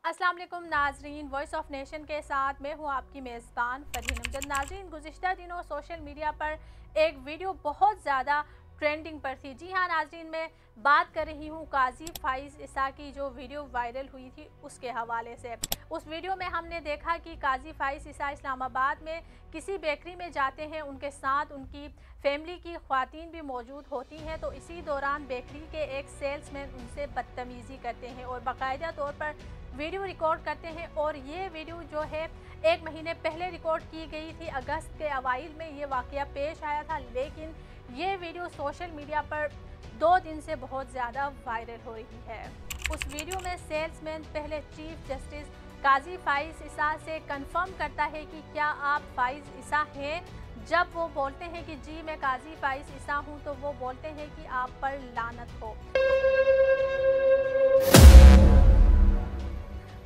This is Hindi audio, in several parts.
अस्सलाम वालेकुम नाजरीन, वॉइस ऑफ नेशन के साथ मैं हूं आपकी मेज़बान फरहीन अमजद। नाजरीन, गुज़िश्ता दिनों सोशल मीडिया पर एक वीडियो बहुत ज़्यादा ट्रेंडिंग पर थी। जी हाँ नाजरीन, मैं बात कर रही हूँ काजी फाइज़ ईसा की, जो वीडियो वायरल हुई थी उसके हवाले से। उस वीडियो में हमने देखा कि काजी फाइज़ ईसा इस्लामाबाद में किसी बेकरी में जाते हैं, उनके साथ उनकी फैमिली की ख़वातीन भी मौजूद होती हैं। तो इसी दौरान बेकरी के एक सेल्समैन उनसे बदतमीज़ी करते हैं और बाकायदा तौर पर वीडियो रिकॉर्ड करते हैं। और ये वीडियो जो है 1 महीने पहले रिकॉर्ड की गई थी, अगस्त के अवाइल में ये वाक़या पेश आया था, लेकिन ये वीडियो सोशल मीडिया पर 2 दिन से बहुत ज़्यादा वायरल हो रही है। उस वीडियो में सेल्समैन पहले चीफ जस्टिस काजी फाइज़ ईसा से कंफर्म करता है कि क्या आप फाइज़ ईसा हैं। जब वो बोलते हैं कि जी मैं काजी फाइज़ ईसा हूँ, तो वो बोलते हैं कि आप पर लानत हो।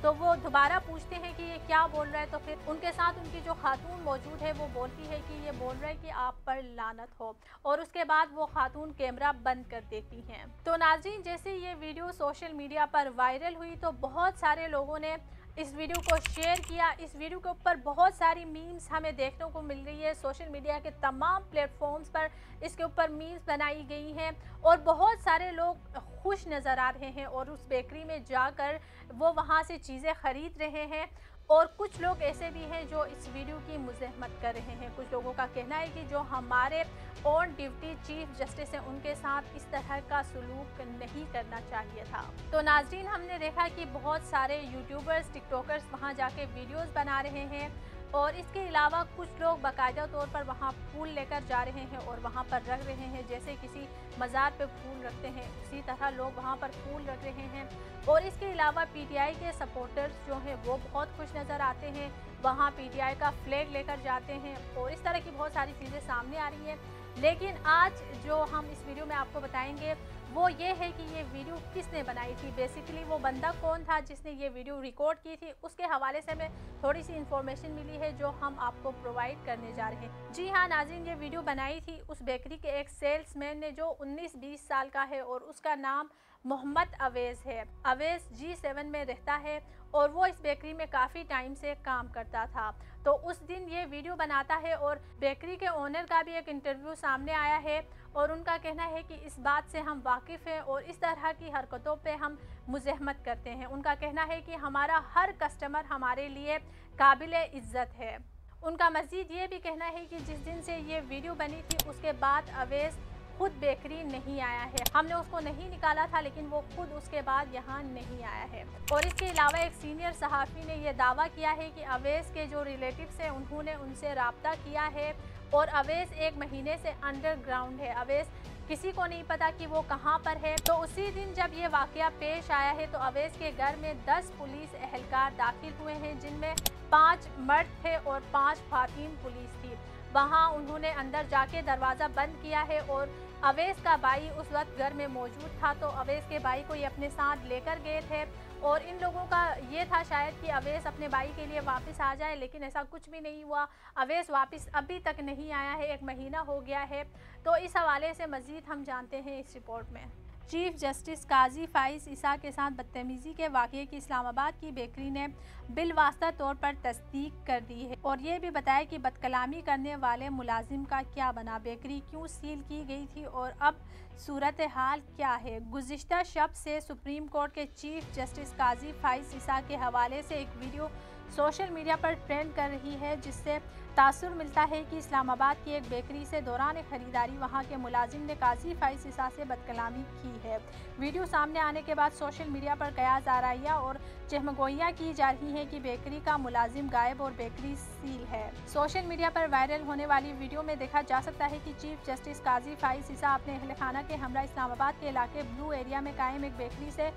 तो वो दोबारा पूछते हैं कि ये क्या बोल रहा है, तो फिर उनके साथ उनकी जो खातून मौजूद है वो बोलती है कि ये बोल रहा है कि आप पर लानत हो, और उसके बाद वो खातून कैमरा बंद कर देती हैं। तो नाज़रीन, जैसे ये वीडियो सोशल मीडिया पर वायरल हुई तो बहुत सारे लोगों ने इस वीडियो को शेयर किया। इस वीडियो के ऊपर बहुत सारी मीम्स हमें देखने को मिल रही है। सोशल मीडिया के तमाम प्लेटफॉर्म्स पर इसके ऊपर मीम्स बनाई गई हैं और बहुत सारे लोग खुश नज़र आ रहे हैं और उस बेकरी में जाकर वो वहाँ से चीज़ें ख़रीद रहे हैं। और कुछ लोग ऐसे भी हैं जो इस वीडियो की मुज़ाहमत कर रहे हैं। कुछ लोगों का कहना है कि जो हमारे ऑन ड्यूटी चीफ जस्टिस हैं, उनके साथ इस तरह का सलूक नहीं करना चाहिए था। तो नाज़रीन, हमने देखा कि बहुत सारे यूट्यूबर्स, टिकटॉकर्स वहाँ जाके वीडियोस बना रहे हैं, और इसके अलावा कुछ लोग बाकायदा तौर पर वहाँ फूल लेकर जा रहे हैं और वहाँ पर रख रहे हैं। जैसे किसी मज़ार पे फूल रखते हैं, उसी तरह लोग वहाँ पर फूल रख रहे हैं। और इसके अलावा पीटीआई के सपोर्टर्स जो हैं वो बहुत खुश नज़र आते हैं, वहाँ पीटीआई का फ्लैग लेकर जाते हैं, और इस तरह की बहुत सारी चीज़ें सामने आ रही हैं। लेकिन आज जो हम इस वीडियो में आपको बताएंगे वो ये है कि ये वीडियो किसने बनाई थी, बेसिकली वो बंदा कौन था जिसने ये वीडियो रिकॉर्ड की थी। उसके हवाले से हमें थोड़ी सी इन्फॉर्मेशन मिली है जो हम आपको प्रोवाइड करने जा रहे हैं। जी हाँ नाज़रीन, ये वीडियो बनाई थी उस बेकरी के एक सेल्समैन ने जो 19-20 साल का है, और उसका नाम मोहम्मद अवेज़ है। अवेज़ G7 में रहता है और वो इस बेकरी में काफ़ी टाइम से काम करता था। तो उस दिन ये वीडियो बनाता है और बेकरी के ओनर का भी एक इंटरव्यू सामने आया है, और उनका कहना है कि इस बात से हम वाकिफ़ हैं और इस तरह की हरकतों पे हम मुज़ाहमत करते हैं। उनका कहना है कि हमारा हर कस्टमर हमारे लिए काबिल इज़्ज़त है। उनका मज़ीद ये भी कहना है कि जिस दिन से ये वीडियो बनी थी उसके बाद अवेज़ खुद बेकरी नहीं आया है। हमने उसको नहीं निकाला था, लेकिन वो खुद उसके बाद यहाँ नहीं आया है। और इसके अलावा एक सीनियर सहाफ़ी ने यह दावा किया है कि अवेज़ के जो रिलेटिव्स हैं उन्होंने उनसे रब्ता किया है, और अवेज़ 1 महीने से अंडरग्राउंड है। अवेज़ किसी को नहीं पता कि वो कहाँ पर है। तो उसी दिन जब ये वाक़या पेश आया है तो अवेज़ के घर में 10 पुलिस एहलकार दाखिल हुए हैं, जिनमें 5 मर्द थे और 5 ख़वातीन पुलिस थी। वहाँ उन्होंने अंदर जाके दरवाज़ा बंद किया है, और अवेज़ का भाई उस वक्त घर में मौजूद था, तो अवेज़ के भाई को ये अपने साथ लेकर गए थे। और इन लोगों का ये था शायद कि अवेज़ अपने भाई के लिए वापस आ जाए, लेकिन ऐसा कुछ भी नहीं हुआ। अवेज़ वापस अभी तक नहीं आया है, 1 महीना हो गया है। तो इस हवाले से मज़ीद हम जानते हैं इस रिपोर्ट में। चीफ जस्टिस काजी फाइज़ ईसा के साथ बदतमीज़ी के वाक़ये की इस्लामाबाद की बेकरी ने बिलवास्ता तौर पर तस्दीक कर दी है, और ये भी बताया कि बदकलामी करने वाले मुलाजिम का क्या बना, बेकरी क्यों सील की गई थी और अब सूरत हाल क्या है। गुज़िश्ता शब से सुप्रीम कोर्ट के चीफ जस्टिस काजी फाइज़ ईसा के हवाले से एक वीडियो सोशल मीडिया पर ट्रेंड कर रही है, जिससे तासुर मिलता है कि इस्लामाबाद की एक बेकरी से दौरान ख़रीदारी वहां के मुलाजिम ने काजी फाइज़ ईसा से बदकलामी की है। वीडियो सामने आने के बाद सोशल मीडिया पर कयास आराइयाँ और चहमगोइयाँ की जा रही हैं कि बेकरी का मुलाजिम गायब और बेकरी सील है। सोशल मीडिया पर वायरल होने वाली वीडियो में देखा जा सकता है कि चीफ जस्टिस काजी फाइज़ ईसा अपने अहल खाना के हमरा इस्लामाबाद के इलाके ब्लू एरिया में कायम एक बेकरी से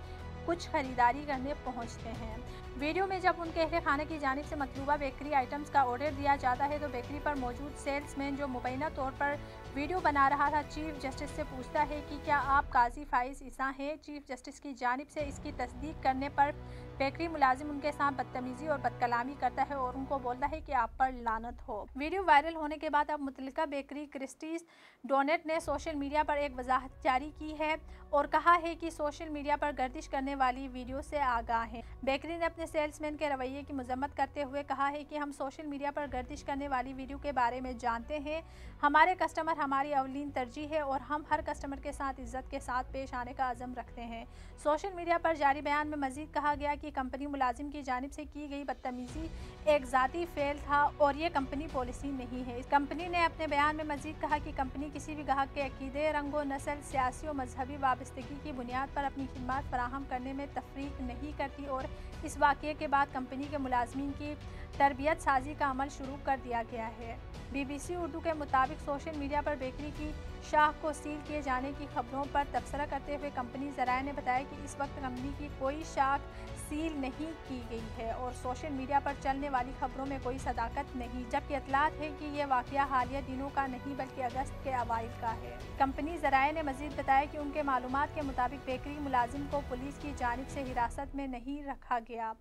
कुछ खरीदारी करने पहुंचते हैं। वीडियो में जब उनके अहले खाने की जानिब से मतलूबा बेकरी आइटम्स का ऑर्डर दिया जाता है तो बेकरी पर मौजूद सेल्समैन, जो मुबैना तौर पर वीडियो बना रहा था, चीफ जस्टिस से पूछता है कि क्या आप काजी फाइज़ ईसा हैं। चीफ जस्टिस की जानिब से इसकी तस्दीक करने पर बेकरी मुलाजिम उनके साथ बदतमीज़ी और बदकलामी करता है और उनको बोलता है कि आप पर लानत हो। वीडियो वायरल होने के बाद अब मुतल्लिका बेकरी क्रिस्टीज डोनेट ने सोशल मीडिया पर एक वजाहत जारी की है और कहा है कि सोशल मीडिया पर गर्दिश करने वाली वीडियो से आगाह हैं। बेकरी ने अपने सेल्समैन के रवैये की मजम्मत करते हुए कहा है कि हम सोशल मीडिया पर गर्दिश करने वाली वीडियो के बारे में जानते हैं। हमारे कस्टमर हमारी अवलीन तरजीह है और हम हर कस्टमर के साथ इज्जत के साथ पेश आने का अज़म रखते हैं। सोशल मीडिया पर जारी बयान में मजीद कहा गया कि कंपनी मुलाजिम की जानिब से की गई बदतमीज़ी एक ज़ाती फेल था और ये कंपनी पॉलिसी नहीं है। कंपनी ने अपने बयान में मजीद कहा कि कंपनी किसी भी ग्राहक के अकीदे, रंगो, नस्ल, सियासी और मजहबी वाबस्तगी की बुनियाद पर अपनी खिदमत फराहम करने में तफरीक नहीं करती और इस वाक़ये के बाद कंपनी के मुलाजमीन की तरबियत साजी का अमल शुरू कर दिया गया है। BBC उर्दू के मुताबिक सोशल मीडिया पर बेकरी की शाख को सील किए जाने की खबरों पर तबसरा करते हुए कंपनी ज़राए ने बताया कि इस वक्त कंपनी की कोई शाख सील नहीं की गई है और सोशल मीडिया पर चलने वाली खबरों में कोई सदाकत नहीं, जबकि इतलात है कि यह वाक़या हालिया दिनों का नहीं बल्कि अगस्त के अवाइल का है। कंपनी ज़राए ने मज़ीद बताया कि उनके मालूमात के मुताबिक बेकरी मुलाजिम को पुलिस की जानिब से हिरासत में नहीं रखा गया,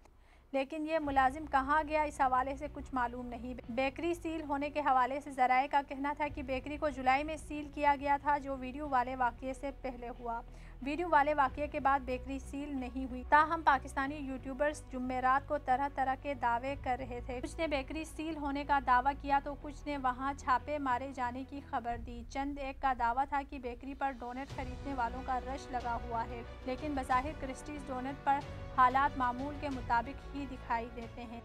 लेकिन ये मुलाजिम कहाँ गया इस हवाले से कुछ मालूम नहीं। बेकरी सील होने के हवाले से ज़राए का कहना था कि बेकरी को जुलाई में सील किया गया था, जो वीडियो वाले वाक़ये से पहले हुआ। वीडियो वाले वाक़ये के बाद बेकरी सील नहीं हुई। ताहम पाकिस्तानी यूट्यूबर्स जुमेरात को तरह तरह के दावे कर रहे थे। कुछ ने बेकरी सील होने का दावा किया तो कुछ ने वहां छापे मारे जाने की खबर दी। चंद एक का दावा था कि बेकरी पर डोनट खरीदने वालों का रश लगा हुआ है, लेकिन बज़ाहिर क्रिस्टीज डोनट पर हालात मामूल के मुताबिक ही दिखाई देते हैं।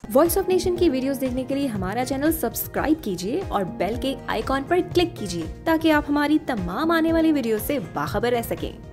वॉइस ऑफ नेशन की वीडियोस देखने के लिए हमारा चैनल सब्सक्राइब कीजिए और बेल के आइकॉन पर क्लिक कीजिए ताकि आप हमारी तमाम आने वाली वीडियो से बाखबर रह सकें।